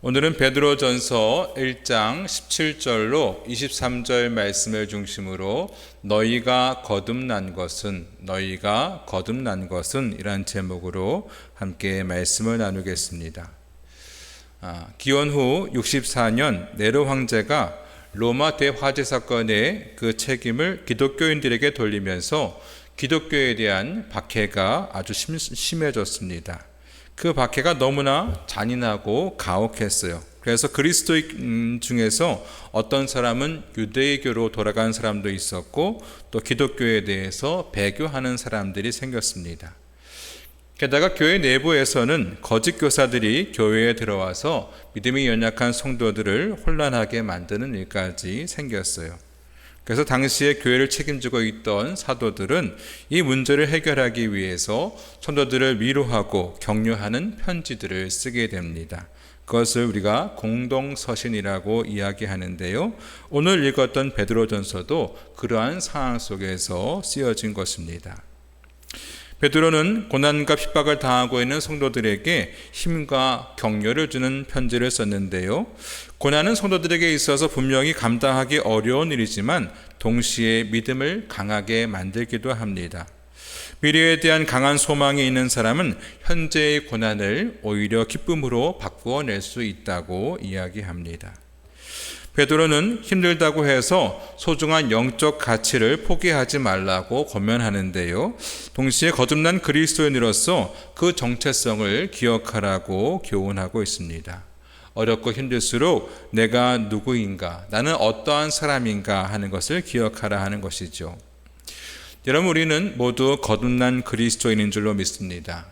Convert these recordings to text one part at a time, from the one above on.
오늘은 베드로전서 1장 17절로 23절 말씀을 중심으로 너희가 거듭난 것은 이란 제목으로 함께 말씀을 나누겠습니다. 기원 후 64년 네로 황제가 로마 대화재 사건의 그 책임을 기독교인들에게 돌리면서 기독교에 대한 박해가 아주 심해졌습니다. 그 박해가 너무나 잔인하고 가혹했어요. 그래서 그리스도인 중에서 어떤 사람은 유대교로 돌아간 사람도 있었고 또 기독교에 대해서 배교하는 사람들이 생겼습니다. 게다가 교회 내부에서는 거짓 교사들이 교회에 들어와서 믿음이 연약한 성도들을 혼란하게 만드는 일까지 생겼어요. 그래서 당시에 교회를 책임지고 있던 사도들은 이 문제를 해결하기 위해서 성도들을 위로하고 격려하는 편지들을 쓰게 됩니다. 그것을 우리가 공동서신이라고 이야기하는데요. 오늘 읽었던 베드로전서도 그러한 상황 속에서 쓰여진 것입니다. 베드로는 고난과 핍박을 당하고 있는 성도들에게 힘과 격려를 주는 편지를 썼는데요. 고난은 성도들에게 있어서 분명히 감당하기 어려운 일이지만 동시에 믿음을 강하게 만들기도 합니다. 미래에 대한 강한 소망이 있는 사람은 현재의 고난을 오히려 기쁨으로 바꾸어낼 수 있다고 이야기합니다. 베드로는 힘들다고 해서 소중한 영적 가치를 포기하지 말라고 권면하는데요. 동시에 거듭난 그리스도인으로서 그 정체성을 기억하라고 교훈하고 있습니다. 어렵고 힘들수록 내가 누구인가, 나는 어떠한 사람인가 하는 것을 기억하라 하는 것이죠. 여러분, 우리는 모두 거듭난 그리스도인인 줄로 믿습니다.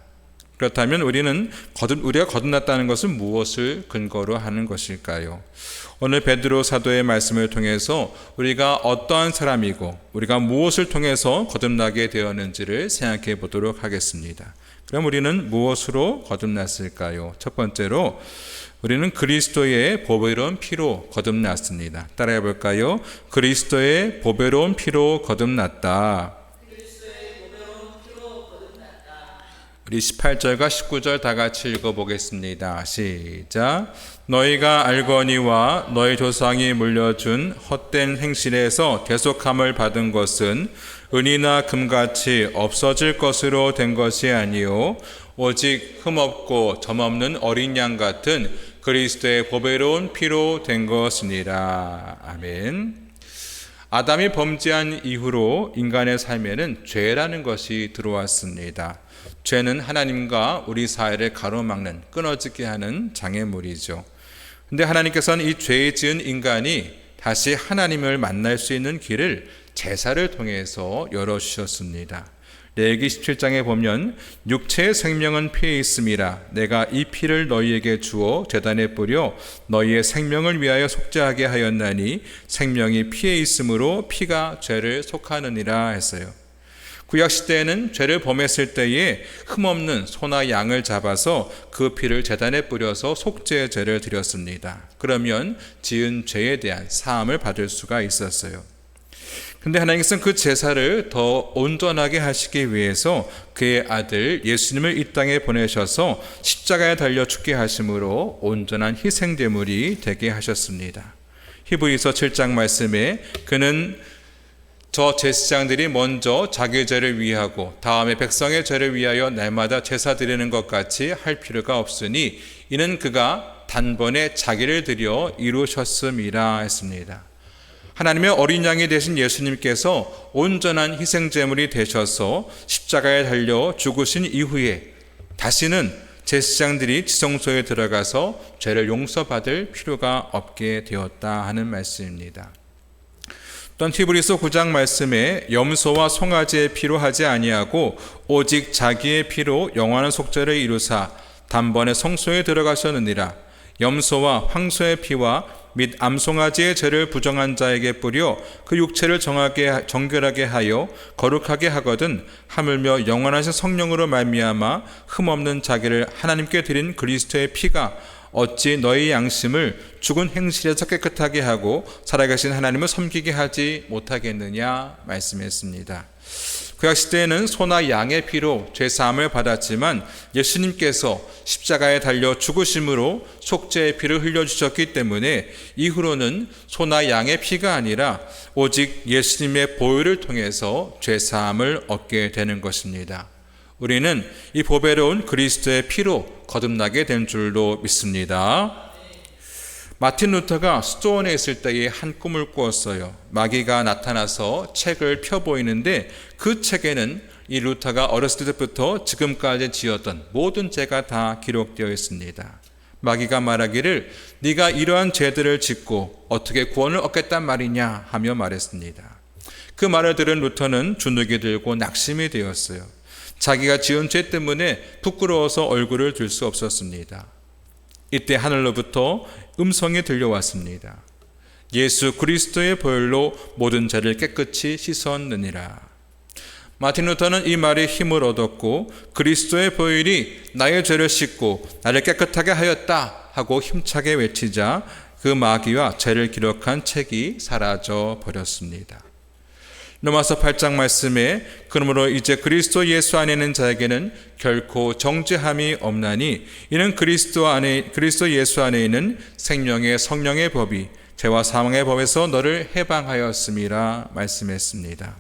그렇다면 우리가 거듭났다는 것은 무엇을 근거로 하는 것일까요? 오늘 베드로 사도의 말씀을 통해서 우리가 어떠한 사람이고 우리가 무엇을 통해서 거듭나게 되었는지를 생각해 보도록 하겠습니다. 그럼 우리는 무엇으로 거듭났을까요? 첫 번째로 우리는 그리스도의 보배로운 피로 거듭났습니다. 따라해 볼까요? 그리스도의 보배로운 피로 거듭났다. 우리 18절과 19절 다 같이 읽어보겠습니다. 시작. 너희가 알거니와 너희 조상이 물려준 헛된 행실에서 대속함을 받은 것은 은이나 금같이 없어질 것으로 된 것이 아니요 오직 흠없고 점없는 어린 양 같은 그리스도의 보배로운 피로 된 것이니라. 아멘. 아담이 범죄한 이후로 인간의 삶에는 죄라는 것이 들어왔습니다. 죄는 하나님과 우리 사이를 가로막는, 끊어지게 하는 장애물이죠. 근데 하나님께서는 이 죄 지은 인간이 다시 하나님을 만날 수 있는 길을 제사를 통해서 열어주셨습니다. 레위기 17장에 보면 육체의 생명은 피에 있음이라 내가 이 피를 너희에게 주어 제단에 뿌려 너희의 생명을 위하여 속죄하게 하였나니 생명이 피에 있으므로 피가 죄를 속하느니라 했어요. 구약시대에는 죄를 범했을 때에 흠없는 소나 양을 잡아서 그 피를 제단에 뿌려서 속죄의 죄를 드렸습니다. 그러면 지은 죄에 대한 사함을 받을 수가 있었어요. 근데 하나님께서는 그 제사를 더 온전하게 하시기 위해서 그의 아들 예수님을 이 땅에 보내셔서 십자가에 달려 죽게 하심으로 온전한 희생제물이 되게 하셨습니다. 히브리서 7장 말씀에 그는 저 제사장들이 먼저 자기 죄를 위하고 다음에 백성의 죄를 위하여 날마다 제사 드리는 것 같이 할 필요가 없으니 이는 그가 단번에 자기를 드려 이루셨음이라 했습니다. 하나님의 어린 양이 되신 예수님께서 온전한 희생제물이 되셔서 십자가에 달려 죽으신 이후에 다시는 제사장들이 지성소에 들어가서 죄를 용서받을 필요가 없게 되었다 하는 말씀입니다. 또한 히브리서 9장 말씀에 염소와 송아지의 피로 하지 아니하고 오직 자기의 피로 영원한 속죄를 이루사 단번에 성소에 들어가셨느니라. 염소와 황소의 피와 및 암송아지의 죄를 부정한 자에게 뿌려 그 육체를 정결하게 하여 거룩하게 하거든 하물며 영원하신 성령으로 말미암아 흠없는 자기를 하나님께 드린 그리스도의 피가 어찌 너희 양심을 죽은 행실에서 깨끗하게 하고 살아계신 하나님을 섬기게 하지 못하겠느냐 말씀했습니다. 구약 시대에는 소나 양의 피로 죄사함을 받았지만 예수님께서 십자가에 달려 죽으심으로 속죄의 피를 흘려주셨기 때문에 이후로는 소나 양의 피가 아니라 오직 예수님의 보혈을 통해서 죄사함을 얻게 되는 것입니다. 우리는 이 보배로운 그리스도의 피로 거듭나게 된 줄로 믿습니다. 마틴 루터가 수도원에 있을 때에 한 꿈을 꾸었어요. 마귀가 나타나서 책을 펴보이는데 그 책에는 이 루터가 어렸을 때부터 지금까지 지었던 모든 죄가 다 기록되어 있습니다. 마귀가 말하기를 네가 이러한 죄들을 짓고 어떻게 구원을 얻겠단 말이냐 하며 말했습니다. 그 말을 들은 루터는 주눅이 들고 낙심이 되었어요. 자기가 지은 죄 때문에 부끄러워서 얼굴을 들 수 없었습니다. 이때 하늘로부터 음성이 들려왔습니다. 예수 그리스도의 보혈로 모든 죄를 깨끗이 씻었느니라. 마틴 루터는 이 말에 힘을 얻었고 그리스도의 보혈이 나의 죄를 씻고 나를 깨끗하게 하였다 하고 힘차게 외치자 그 마귀와 죄를 기록한 책이 사라져 버렸습니다. 로마서 8장 말씀에 그러므로 이제 그리스도 예수 안에 있는 자에게는 결코 정죄함이 없나니 이는 그리스도 예수 안에 있는 생명의 성령의 법이 죄와 사망의 법에서 너를 해방하였음이라 말씀했습니다.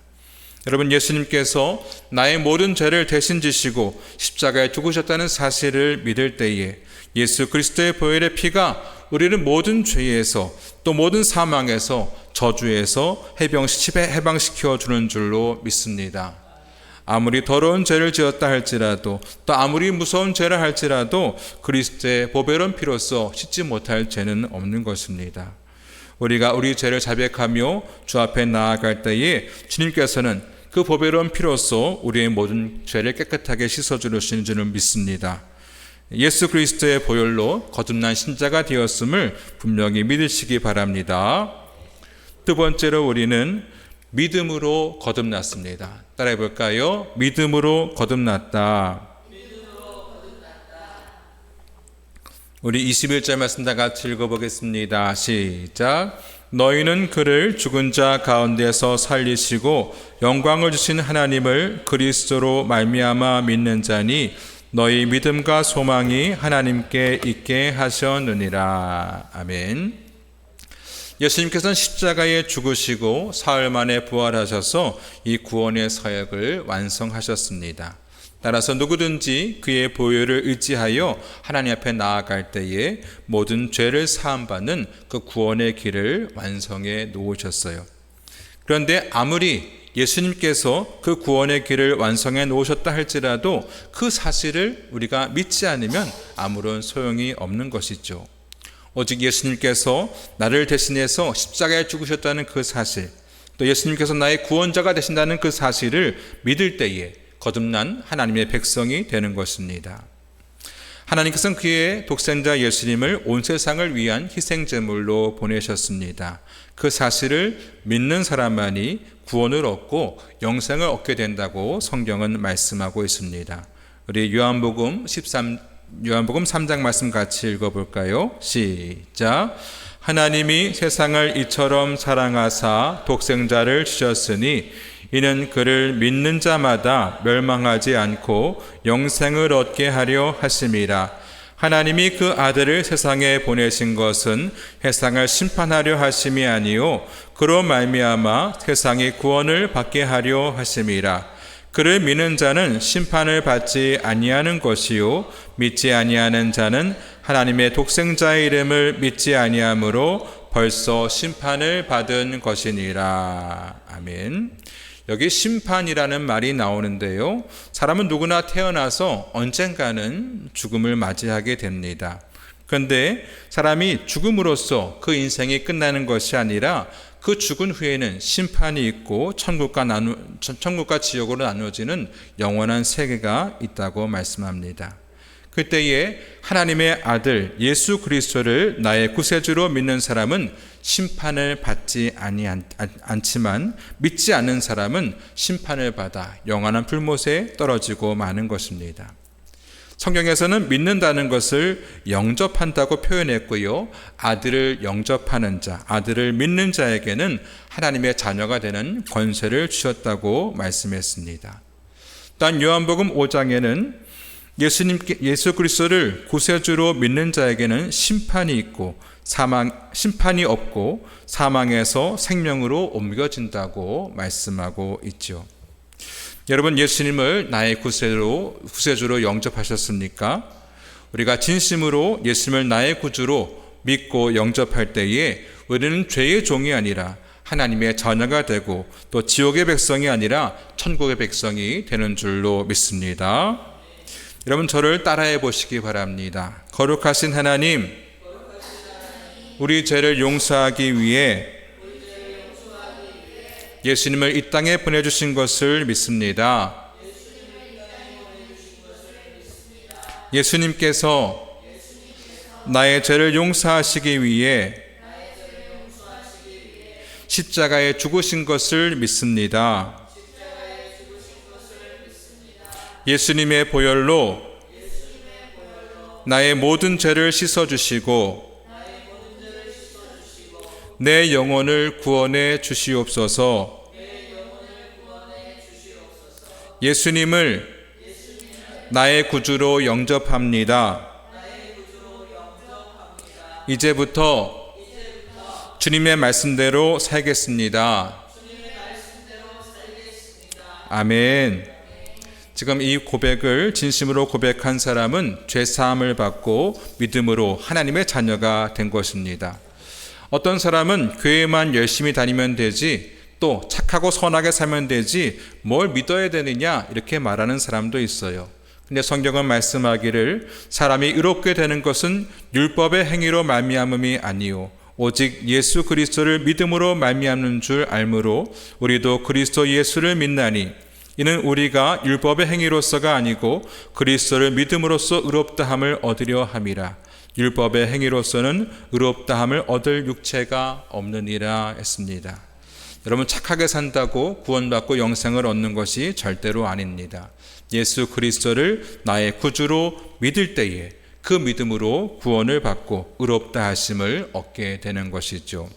여러분, 예수님께서 나의 모든 죄를 대신 지시고 십자가에 죽으셨다는 사실을 믿을 때에 예수 그리스도의 보혈의 피가 우리를 모든 죄에서 또 모든 사망에서 저주에서 해방시켜 주는 줄로 믿습니다. 아무리 더러운 죄를 지었다 할지라도 또 아무리 무서운 죄를 할지라도 그리스도의 보배로운 피로써 씻지 못할 죄는 없는 것입니다. 우리가 우리 죄를 자백하며 주 앞에 나아갈 때에 주님께서는 그 보배로운 피로써 우리의 모든 죄를 깨끗하게 씻어주시는 줄을 믿습니다. 예수 그리스도의 보혈로 거듭난 신자가 되었음을 분명히 믿으시기 바랍니다. 두 번째로 우리는 믿음으로 거듭났습니다. 따라해 볼까요? 믿음으로 거듭났다. 우리 21절 말씀 다 같이 읽어보겠습니다. 시작. 너희는 그를 죽은 자 가운데서 살리시고 영광을 주신 하나님을 그리스도로 말미암아 믿는 자니 너희 믿음과 소망이 하나님께 있게 하셨느니라. 아멘. 예수님께서는 십자가에 죽으시고 사흘 만에 부활하셔서 이 구원의 사역을 완성하셨습니다. 따라서 누구든지 그의 보혈을 의지하여 하나님 앞에 나아갈 때에 모든 죄를 사함받는 그 구원의 길을 완성해 놓으셨어요. 그런데 아무리 예수님께서 그 구원의 길을 완성해 놓으셨다 할지라도 그 사실을 우리가 믿지 않으면 아무런 소용이 없는 것이죠. 오직 예수님께서 나를 대신해서 십자가에 죽으셨다는 그 사실, 또 예수님께서 나의 구원자가 되신다는 그 사실을 믿을 때에 거듭난 하나님의 백성이 되는 것입니다. 하나님께서는 그의 독생자 예수님을 온 세상을 위한 희생제물로 보내셨습니다. 그 사실을 믿는 사람만이 구원을 얻고 영생을 얻게 된다고 성경은 말씀하고 있습니다. 우리 요한복음 3장 말씀 같이 읽어볼까요? 시작. 하나님이 세상을 이처럼 사랑하사 독생자를 주셨으니 이는 그를 믿는 자마다 멸망하지 않고 영생을 얻게 하려 하심이라. 하나님이 그 아들을 세상에 보내신 것은 세상을 심판하려 하심이 아니요 그로 말미암아 세상이 구원을 받게 하려 하심이라. 그를 믿는 자는 심판을 받지 아니하는 것이요 믿지 아니하는 자는 하나님의 독생자의 이름을 믿지 아니하므로 벌써 심판을 받은 것이니라. 아멘. 여기 심판이라는 말이 나오는데요. 사람은 누구나 태어나서 언젠가는 죽음을 맞이하게 됩니다. 그런데 사람이 죽음으로써 그 인생이 끝나는 것이 아니라 그 죽은 후에는 심판이 있고 천국과 지옥으로 나누어지는 영원한 세계가 있다고 말씀합니다. 그때에 하나님의 아들 예수 그리스도를 나의 구세주로 믿는 사람은 심판을 받지 않지만 믿지 않는 사람은 심판을 받아 영원한 불못에 떨어지고 마는 것입니다. 성경에서는 믿는다는 것을 영접한다고 표현했고요. 아들을 영접하는 자, 아들을 믿는 자에게는 하나님의 자녀가 되는 권세를 주셨다고 말씀했습니다. 또한 요한복음 5장에는 예수 그리스도를 구세주로 믿는 자에게는 심판이 있고 심판이 없고 사망에서 생명으로 옮겨진다고 말씀하고 있죠. 여러분, 예수님을 나의 구세주로 영접하셨습니까? 우리가 진심으로 예수님을 나의 구주로 믿고 영접할 때에 우리는 죄의 종이 아니라 하나님의 자녀가 되고 또 지옥의 백성이 아니라 천국의 백성이 되는 줄로 믿습니다. 여러분, 저를 따라해 보시기 바랍니다. 거룩하신 하나님, 우리 죄를 용서하기 위해 예수님을 이 땅에 보내주신 것을 믿습니다. 예수님께서 나의 죄를 용서하시기 위해 십자가에 죽으신 것을 믿습니다. 예수님의 보혈로 나의 모든 죄를 씻어주시고 내 영혼을 구원해 주시옵소서. 예수님을 나의 구주로 영접합니다. 이제부터 주님의 말씀대로 살겠습니다. 아멘. 지금 이 고백을 진심으로 고백한 사람은 죄사함을 받고 믿음으로 하나님의 자녀가 된 것입니다. 어떤 사람은 교회만 열심히 다니면 되지, 또 착하고 선하게 살면 되지, 뭘 믿어야 되느냐 이렇게 말하는 사람도 있어요. 근데 성경은 말씀하기를 사람이 의롭게 되는 것은 율법의 행위로 말미암음이 아니요 오직 예수 그리스도를 믿음으로 말미암는 줄 알므로 우리도 그리스도 예수를 믿나니 이는 우리가 율법의 행위로서가 아니고 그리스도를 믿음으로써 의롭다함을 얻으려 함이라. 율법의 행위로서는 의롭다함을 얻을 육체가 없느니라 했습니다. 여러분, 착하게 산다고 구원받고 영생을 얻는 것이 절대로 아닙니다. 예수 그리스도를 나의 구주로 믿을 때에 그 믿음으로 구원을 받고 의롭다 하심을 얻게 되는 것이죠.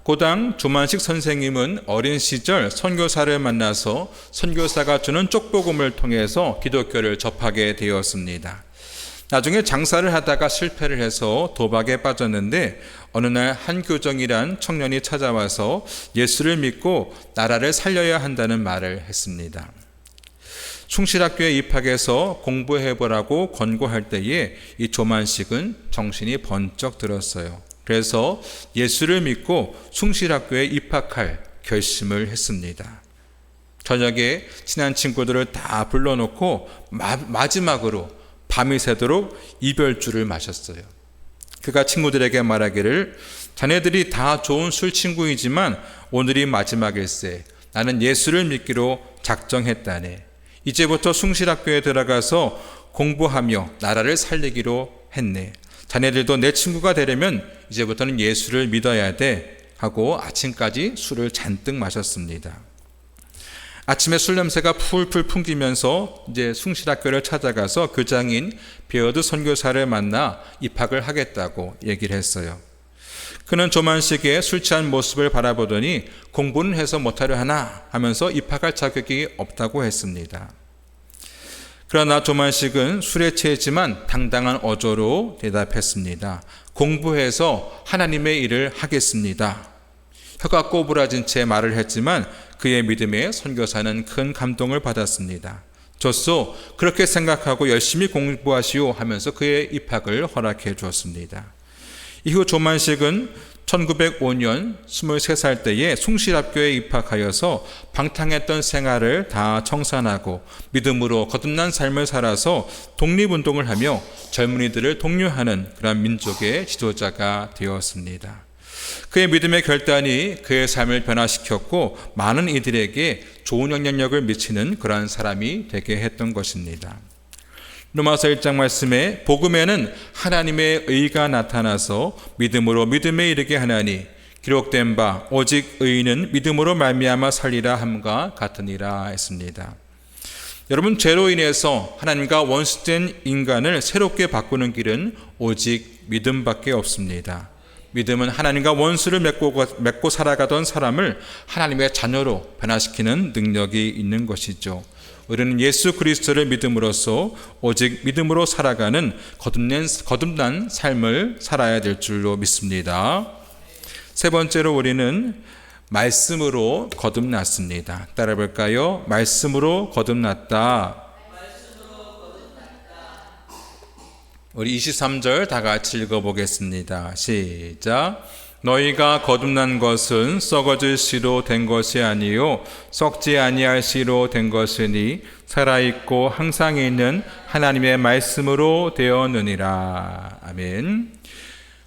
고당 조만식 선생님은 어린 시절 선교사를 만나서 선교사가 주는 쪽복음을 통해서 기독교를 접하게 되었습니다. 나중에 장사를 하다가 실패를 해서 도박에 빠졌는데 어느 날 한교정이란 청년이 찾아와서 예수를 믿고 나라를 살려야 한다는 말을 했습니다. 충실학교에 입학해서 공부해보라고 권고할 때에 이 조만식은 정신이 번쩍 들었어요. 그래서 예수를 믿고 충실학교에 입학할 결심을 했습니다. 저녁에 친한 친구들을 다 불러놓고 마지막으로 밤이 새도록 이별주를 마셨어요. 그가 친구들에게 말하기를 자네들이 다 좋은 술 친구이지만 오늘이 마지막일세. 나는 예수를 믿기로 작정했다네. 이제부터 숭실학교에 들어가서 공부하며 나라를 살리기로 했네. 자네들도 내 친구가 되려면 이제부터는 예수를 믿어야 돼 하고 아침까지 술을 잔뜩 마셨습니다. 아침에 술 냄새가 풀풀 풍기면서 이제 숭실학교를 찾아가서 교장인 베어드 선교사를 만나 입학을 하겠다고 얘기를 했어요. 그는 조만식의 술 취한 모습을 바라보더니 공부는 해서 못하려 하나 하면서 입학할 자격이 없다고 했습니다. 그러나 조만식은 술에 취했지만 당당한 어조로 대답했습니다. 공부해서 하나님의 일을 하겠습니다. 혀가 꼬부라진 채 말을 했지만 그의 믿음에 선교사는 큰 감동을 받았습니다. 좋소, 그렇게 생각하고 열심히 공부하시오 하면서 그의 입학을 허락해 주었습니다. 이후 조만식은 1905년 23살 때에 숭실학교에 입학하여서 방탕했던 생활을 다 청산하고 믿음으로 거듭난 삶을 살아서 독립운동을 하며 젊은이들을 독려하는 그런 민족의 지도자가 되었습니다. 그의 믿음의 결단이 그의 삶을 변화시켰고 많은 이들에게 좋은 영향력을 미치는 그러한 사람이 되게 했던 것입니다. 로마서 1장 말씀에 복음에는 하나님의 의가 나타나서 믿음으로 믿음에 이르게 하나니 기록된 바 오직 의인은 믿음으로 말미암아 살리라 함과 같으니라 했습니다. 여러분, 죄로 인해서 하나님과 원수된 인간을 새롭게 바꾸는 길은 오직 믿음밖에 없습니다. 믿음은 하나님과 원수를 맺고 살아가던 사람을 하나님의 자녀로 변화시키는 능력이 있는 것이죠. 우리는 예수 그리스도를 믿음으로써 오직 믿음으로 살아가는 거듭난 삶을 살아야 될 줄로 믿습니다. 세 번째로 우리는 말씀으로 거듭났습니다. 따라 볼까요? 말씀으로 거듭났다. 우리 23절 다 같이 읽어보겠습니다. 시작. 너희가 거듭난 것은 썩어질 씨로 된 것이 아니요 썩지 아니할 씨로 된 것이니 살아있고 항상 있는 하나님의 말씀으로 되었느니라. 아멘.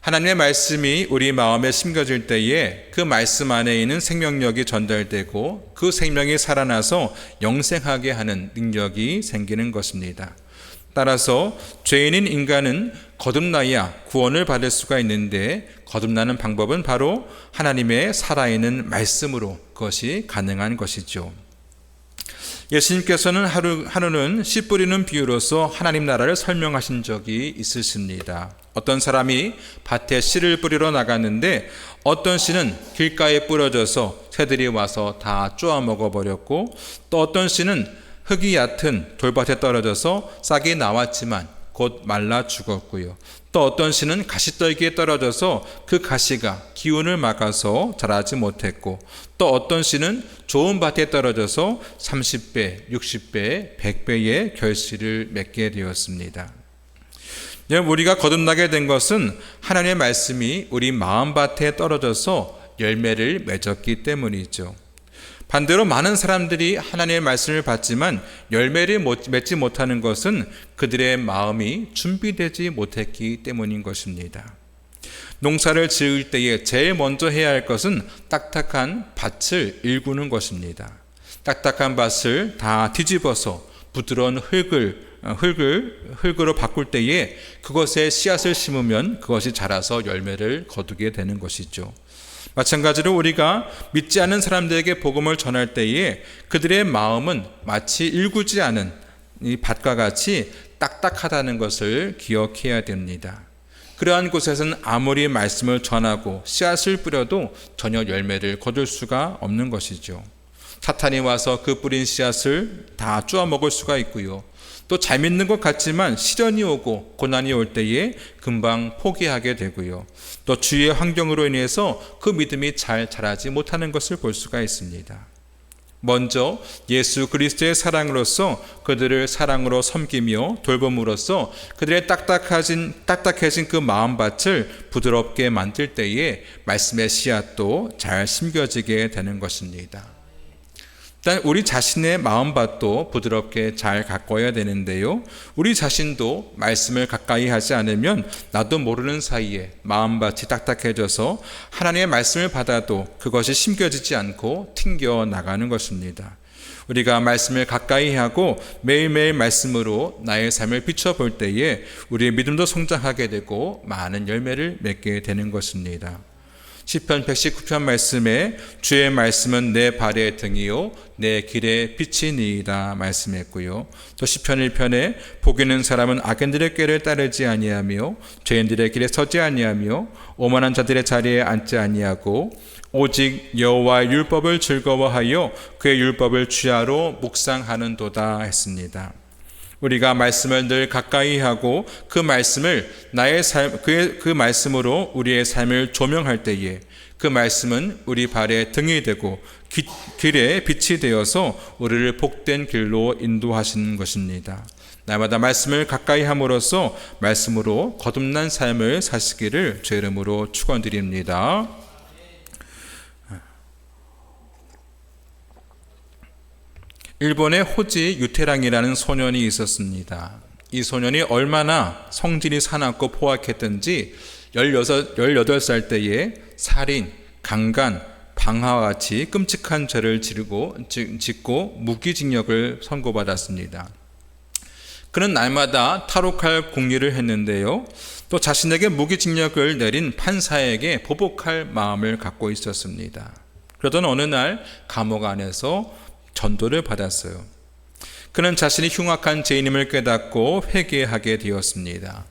하나님의 말씀이 우리 마음에 심겨질 때에 그 말씀 안에 있는 생명력이 전달되고 그 생명이 살아나서 영생하게 하는 능력이 생기는 것입니다. 따라서 죄인인 인간은 거듭나야 구원을 받을 수가 있는데 거듭나는 방법은 바로 하나님의 살아있는 말씀으로 그것이 가능한 것이죠. 예수님께서는 하루는 씨 뿌리는 비유로서 하나님 나라를 설명하신 적이 있으십니다. 어떤 사람이 밭에 씨를 뿌리러 나갔는데 어떤 씨는 길가에 뿌려져서 새들이 와서 다 쪼아 먹어버렸고 또 어떤 씨는 흙이 얕은 돌밭에 떨어져서 싹이 나왔지만 곧 말라 죽었고요. 또 어떤 씨는 가시떨기에 떨어져서 그 가시가 기운을 막아서 자라지 못했고 또 어떤 씨는 좋은 밭에 떨어져서 30배, 60배, 100배의 결실을 맺게 되었습니다. 우리가 거듭나게 된 것은 하나님의 말씀이 우리 마음밭에 떨어져서 열매를 맺었기 때문이죠. 반대로 많은 사람들이 하나님의 말씀을 받지만 열매를 맺지 못하는 것은 그들의 마음이 준비되지 못했기 때문인 것입니다. 농사를 지을 때에 제일 먼저 해야 할 것은 딱딱한 밭을 일구는 것입니다. 딱딱한 밭을 다 뒤집어서 부드러운 흙으로 바꿀 때에 그것에 씨앗을 심으면 그것이 자라서 열매를 거두게 되는 것이죠. 마찬가지로 우리가 믿지 않는 사람들에게 복음을 전할 때에 그들의 마음은 마치 일구지 않은 이 밭과 같이 딱딱하다는 것을 기억해야 됩니다. 그러한 곳에서는 아무리 말씀을 전하고 씨앗을 뿌려도 전혀 열매를 거둘 수가 없는 것이죠. 사탄이 와서 그 뿌린 씨앗을 다 쪼아 먹을 수가 있고요. 또 잘 믿는 것 같지만 시련이 오고 고난이 올 때에 금방 포기하게 되고요. 또 주위의 환경으로 인해서 그 믿음이 잘 자라지 못하는 것을 볼 수가 있습니다. 먼저 예수 그리스도의 사랑으로서 그들을 사랑으로 섬기며 돌봄으로써 그들의 딱딱해진 그 마음밭을 부드럽게 만들 때에 말씀의 씨앗도 잘 심겨지게 되는 것입니다. 일단 우리 자신의 마음밭도 부드럽게 잘 가꿔야 되는데요. 우리 자신도 말씀을 가까이 하지 않으면 나도 모르는 사이에 마음밭이 딱딱해져서 하나님의 말씀을 받아도 그것이 심겨지지 않고 튕겨 나가는 것입니다. 우리가 말씀을 가까이 하고 매일매일 말씀으로 나의 삶을 비춰볼 때에 우리의 믿음도 성장하게 되고 많은 열매를 맺게 되는 것입니다. 시편 119편 말씀에 주의 말씀은 내 발의 등이요 내 길의 빛이니이다 말씀했고요. 또 시편 1편에 복 있는 사람은 악인들의 꾀를 따르지 아니하며 죄인들의 길에 서지 아니하며 오만한 자들의 자리에 앉지 아니하고 오직 여호와의 율법을 즐거워하여 그의 율법을 주야로 묵상하는도다 했습니다. 우리가 말씀을 늘 가까이 하고 그 말씀을 그 말씀으로 우리의 삶을 조명할 때에 그 말씀은 우리 발의 등이 되고 길의 빛이 되어서 우리를 복된 길로 인도하시는 것입니다. 날마다 말씀을 가까이 함으로써 말씀으로 거듭난 삶을 사시기를 주의 이름으로 축원드립니다. 일본에 호지 유테랑이라는 소년이 있었습니다. 이 소년이 얼마나 성질이 사납고 포악했던지 18살 때에 살인, 강간, 방화와 같이 끔찍한 죄를 짓고 무기징역을 선고받았습니다. 그는 날마다 탈옥할 궁리를 했는데요. 또 자신에게 무기징역을 내린 판사에게 보복할 마음을 갖고 있었습니다. 그러던 어느 날 감옥 안에서 전도를 받았어요. 그는 자신이 흉악한 죄인임을 깨닫고 회개하게 되었습니다.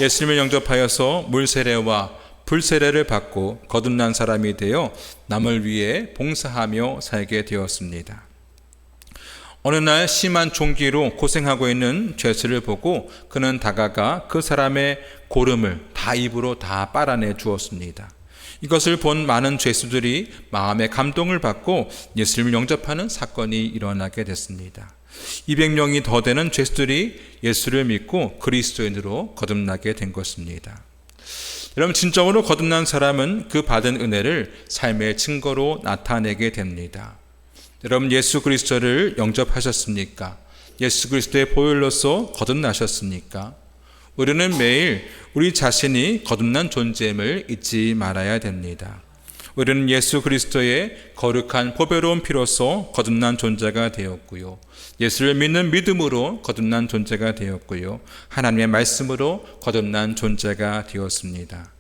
예수님을 영접하여서 물세례와 불세례를 받고 거듭난 사람이 되어 남을 위해 봉사하며 살게 되었습니다. 어느 날 심한 종기로 고생하고 있는 죄수를 보고 그는 다가가 그 사람의 고름을 입으로 다 빨아내 주었습니다. 이것을 본 많은 죄수들이 마음의 감동을 받고 예수님을 영접하는 사건이 일어나게 됐습니다. 200명이 더 되는 죄수들이 예수를 믿고 그리스도인으로 거듭나게 된 것입니다. 여러분, 진정으로 거듭난 사람은 그 받은 은혜를 삶의 증거로 나타내게 됩니다. 여러분, 예수 그리스도를 영접하셨습니까? 예수 그리스도의 보혈로서 거듭나셨습니까? 우리는 매일 우리 자신이 거듭난 존재임을 잊지 말아야 됩니다. 우리는 예수 그리스도의 거룩한 보배로운 피로서 거듭난 존재가 되었고요. 예수를 믿는 믿음으로 거듭난 존재가 되었고요. 하나님의 말씀으로 거듭난 존재가 되었습니다.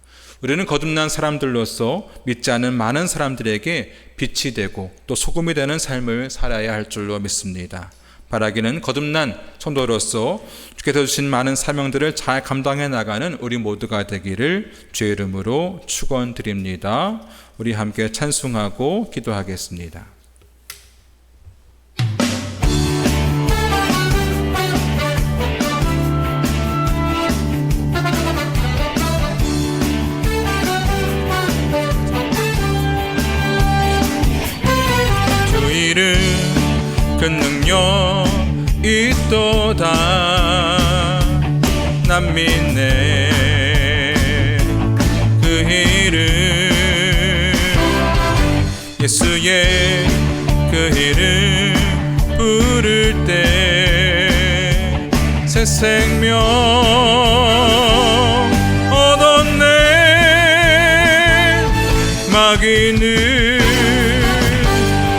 우리는 거듭난 사람들로서 믿지 않은 많은 사람들에게 빛이 되고 또 소금이 되는 삶을 살아야 할 줄로 믿습니다. 바라기는 거듭난 성도로서 주께서 주신 많은 사명들을 잘 감당해 나가는 우리 모두가 되기를 주의 이름으로 축원드립니다. 우리 함께 찬송하고 기도하겠습니다. 이름 그 능력 있도다 난 믿네 그 이름 예수의 그 이름 부를 때 새 생명 얻었네 마귀는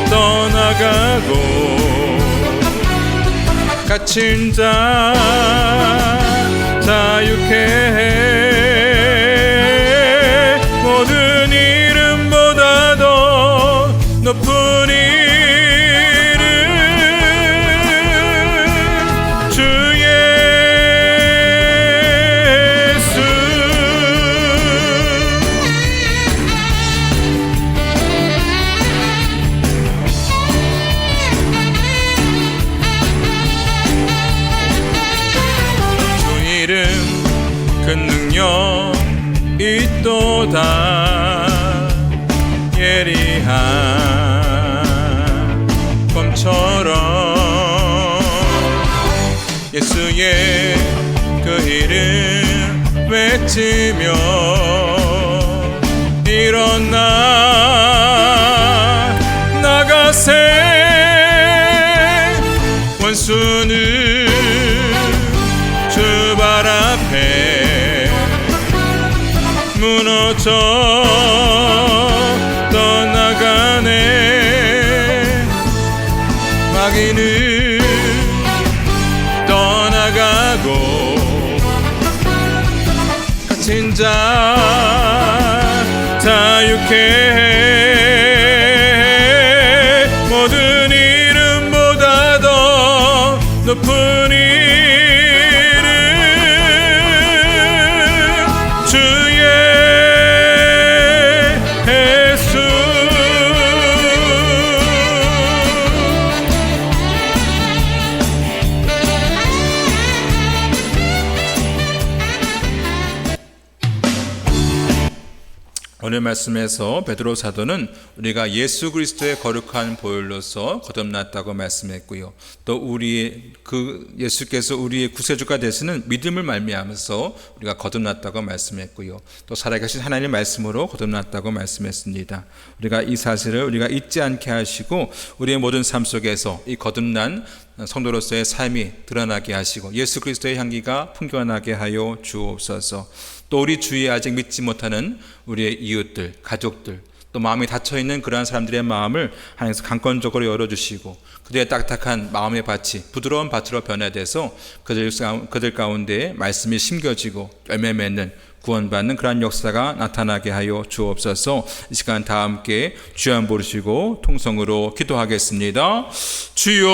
떠나가고 갇힌 자 자유케 해 모든 이름보다 더 높은 이름 주 예수 그 능력 있도다 예리한 검처럼 예수의 그 이름 외치며 일어나 나가세 원수는 주 발 앞에 무너져 떠나가네 마귀는 떠나가고 갇힌 자 자유케 해 모든 이름보다 더 높은 오늘 말씀에서 베드로 사도는 우리가 예수 그리스도의 거룩한 보혈로서 거듭났다고 말씀했고요. 또 예수께서 우리의 구세주가 되시는 믿음을 말미암아서 우리가 거듭났다고 말씀했고요. 또 살아계신 하나님의 말씀으로 거듭났다고 말씀했습니다. 우리가 이 사실을 우리가 잊지 않게 하시고 우리의 모든 삶 속에서 이 거듭난 성도로서의 삶이 드러나게 하시고 예수 그리스도의 향기가 풍겨나게 하여 주옵소서. 또 우리 주위에 아직 믿지 못하는 우리의 이웃들, 가족들, 또 마음이 닫혀있는 그러한 사람들의 마음을 하나님께서 강권적으로 열어주시고 그들의 딱딱한 마음의 밭이 부드러운 밭으로 변화돼서 그들 가운데 말씀이 심겨지고 열매 맺는 구원받는 그러한 역사가 나타나게 하여 주옵소서. 이 시간 다 함께 주여 한번 부르시고 통성으로 기도하겠습니다. 주여